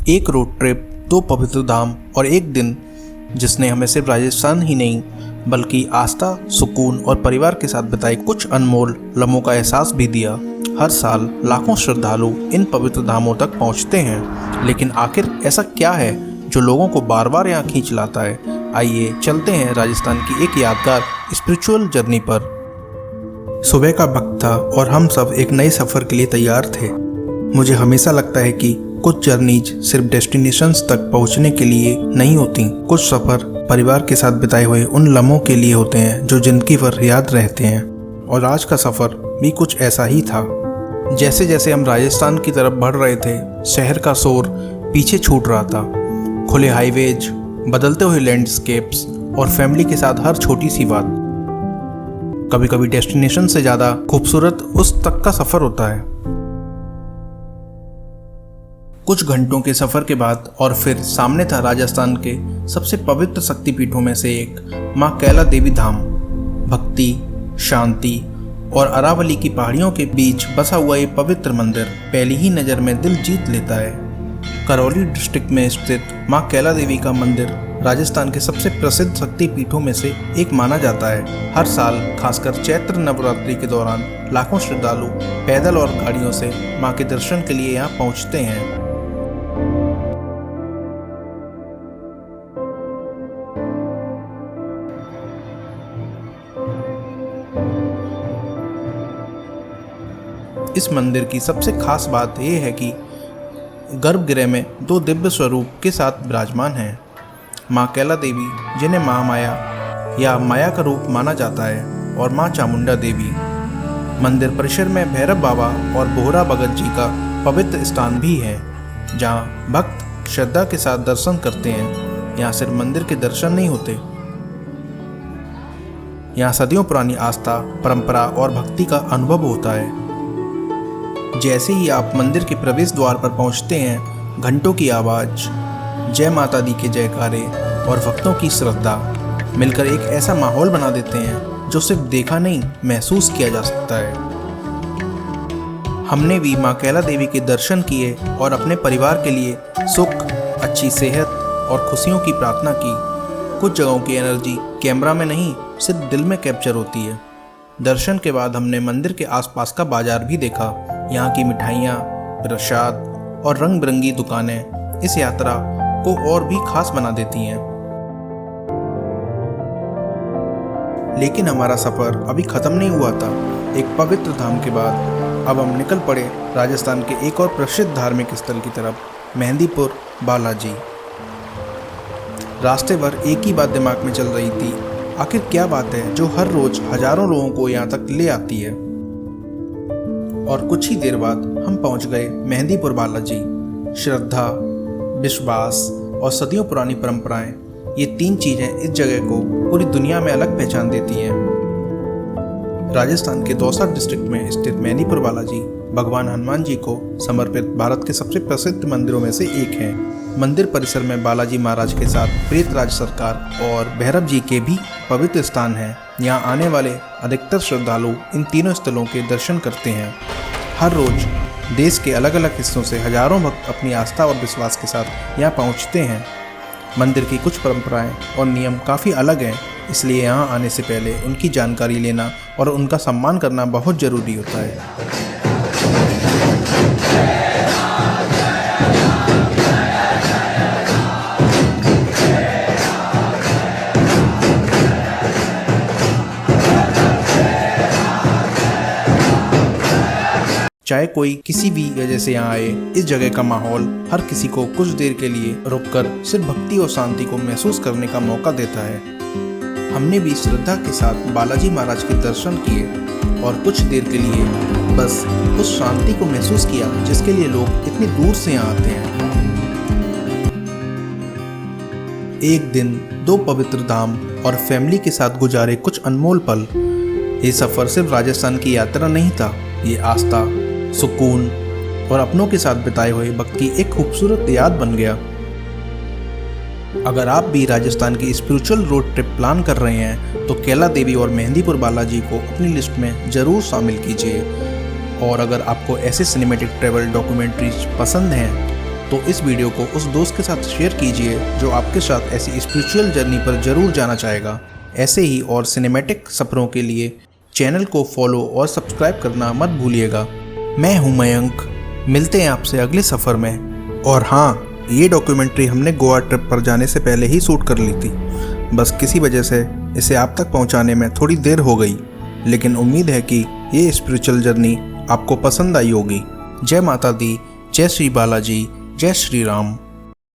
एक road trip, दो पवित्र धाम और एक दिन जिसने हमें सिर्फ राजस्थान ही नहीं बल्कि आस्था, सुकून और परिवार के साथ बिताए कुछ अनमोल लम्हों का एहसास भी दिया। हर साल लाखों श्रद्धालु इन पवित्र धामों तक पहुंचते हैं, लेकिन आखिर ऐसा क्या है जो लोगों को बार बार यहाँ खींच लाता है? आइए चलते हैं राजस्थान की एक यादगार स्पिरिचुअल जर्नी पर। सुबह का वक्त था और हम सब एक नए सफ़र के लिए तैयार थे। मुझे हमेशा लगता है कि कुछ जर्नीज सिर्फ डेस्टिनेशंस तक पहुंचने के लिए नहीं होती। कुछ सफ़र परिवार के साथ बिताए हुए उन लम्हों के लिए होते हैं जो जिंदगी भर याद रहते हैं। और आज का सफ़र भी कुछ ऐसा ही था। जैसे जैसे हम राजस्थान की तरफ बढ़ रहे थे, शहर का शोर पीछे छूट रहा था। खुले हाईवेज, बदलते हुए लैंडस्केप्स और फैमिली के साथ हर छोटी सी बात कभी कभी डेस्टिनेशन से ज़्यादा खूबसूरत उस तक का सफ़र होता है। कुछ घंटों के सफ़र के बाद और फिर सामने था राजस्थान के सबसे पवित्र शक्तिपीठों में से एक माँ कैला देवी धाम। भक्ति, शांति और अरावली की पहाड़ियों के बीच बसा हुआ ये पवित्र मंदिर पहली ही नज़र में दिल जीत लेता है। करौली डिस्ट्रिक्ट में स्थित माँ कैला देवी का मंदिर राजस्थान के सबसे प्रसिद्ध शक्तिपीठों में से एक माना जाता है। हर साल खासकर चैत्र नवरात्रि के दौरान लाखों श्रद्धालु पैदल और गाड़ियों से माँ के दर्शन के लिए यहाँ पहुँचते हैं। इस मंदिर की सबसे खास बात यह है कि गर्भगृह में दो दिव्य स्वरूप के साथ विराजमान हैं। माँ कैला देवी, जिन्हें महामाया या माया का रूप माना जाता है, और माँ चामुंडा देवी। मंदिर परिसर में भैरव बाबा और बोहरा भगत जी का पवित्र स्थान भी है, जहाँ भक्त श्रद्धा के साथ दर्शन करते हैं। यहाँ सिर्फ मंदिर के दर्शन नहीं होते, यहाँ सदियों पुरानी आस्था, परंपरा और भक्ति का अनुभव होता है। जैसे ही आप मंदिर के प्रवेश द्वार पर पहुंचते हैं, घंटों की आवाज़, जय माता दी के जयकारे और भक्तों की श्रद्धा मिलकर एक ऐसा माहौल बना देते हैं जो सिर्फ देखा नहीं, महसूस किया जा सकता है। हमने भी माँ कैला देवी के दर्शन किए और अपने परिवार के लिए सुख, अच्छी सेहत और खुशियों की प्रार्थना की। कुछ जगहों की एनर्जी कैमरा में नहीं, सिर्फ दिल में कैप्चर होती है। दर्शन के बाद हमने मंदिर के आसपास का बाजार भी देखा। यहाँ की मिठाइयाँ, प्रसाद और रंग बिरंगी दुकानें इस यात्रा को और भी खास बना देती हैं। लेकिन हमारा सफ़र अभी ख़त्म नहीं हुआ था। एक पवित्र धाम के बाद अब हम निकल पड़े राजस्थान के एक और प्रसिद्ध धार्मिक स्थल की तरफ, मेहंदीपुर बालाजी। रास्ते भर एक ही बात दिमाग में चल रही थी, आखिर क्या बात है जो हर रोज हजारों लोगों को यहाँ तक ले आती है? और कुछ ही देर बाद हम पहुँच गए मेहंदीपुर बालाजी। श्रद्धा, विश्वास और सदियों पुरानी परंपराएं, ये तीन चीज़ें इस जगह को पूरी दुनिया में अलग पहचान देती हैं। राजस्थान के दौसा डिस्ट्रिक्ट में स्थित मेहंदीपुर बालाजी भगवान हनुमान जी को समर्पित भारत के सबसे प्रसिद्ध मंदिरों में से एक है। मंदिर परिसर में बालाजी महाराज के साथ प्रेतराज सरकार और भैरव जी के भी पवित्र स्थान हैं। यहाँ आने वाले अधिकतर श्रद्धालु इन तीनों स्थलों के दर्शन करते हैं। हर रोज देश के अलग अलग हिस्सों से हजारों भक्त अपनी आस्था और विश्वास के साथ यहाँ पहुँचते हैं। मंदिर की कुछ परंपराएं और नियम काफ़ी अलग हैं, इसलिए यहाँ आने से पहले उनकी जानकारी लेना और उनका सम्मान करना बहुत ज़रूरी होता है। चाहे कोई किसी भी वजह से यहाँ आए, इस जगह का माहौल हर किसी को कुछ देर के लिए रुककर सिर्फ भक्ति और शांति को महसूस करने का मौका देता है। हमने भी श्रद्धा के साथ बालाजी महाराज के दर्शन किए और कुछ देर के लिए बस उस शांति को महसूस किया जिसके लिए लोग इतनी दूर से यहाँ आते हैं। एक दिन, दो पवित्र धाम और फैमिली के साथ गुजारे कुछ अनमोल पल। ये सफ़र सिर्फ राजस्थान की यात्रा नहीं था, ये आस्था, सुकून और अपनों के साथ बिताए हुए वक्त की एक खूबसूरत याद बन गया। अगर आप भी राजस्थान की स्पिरिचुअल रोड ट्रिप प्लान कर रहे हैं तो कैला देवी और मेहंदीपुर बालाजी को अपनी लिस्ट में ज़रूर शामिल कीजिए। और अगर आपको ऐसे सिनेमैटिक ट्रैवल डॉक्यूमेंट्रीज पसंद हैं तो इस वीडियो को उस दोस्त के साथ शेयर कीजिए जो आपके साथ ऐसी स्पिरिचुअल जर्नी पर जरूर जाना चाहेगा। ऐसे ही और सिनेमैटिक सफ़रों के लिए चैनल को फॉलो और सब्सक्राइब करना मत भूलिएगा। मैं हूं मयंक, मिलते हैं आपसे अगले सफ़र में। और हाँ, ये डॉक्यूमेंट्री हमने गोवा ट्रिप पर जाने से पहले ही शूट कर ली थी, बस किसी वजह से इसे आप तक पहुंचाने में थोड़ी देर हो गई, लेकिन उम्मीद है कि ये स्पिरिचुअल जर्नी आपको पसंद आई होगी। जय माता दी, जय श्री बालाजी, जय श्री राम।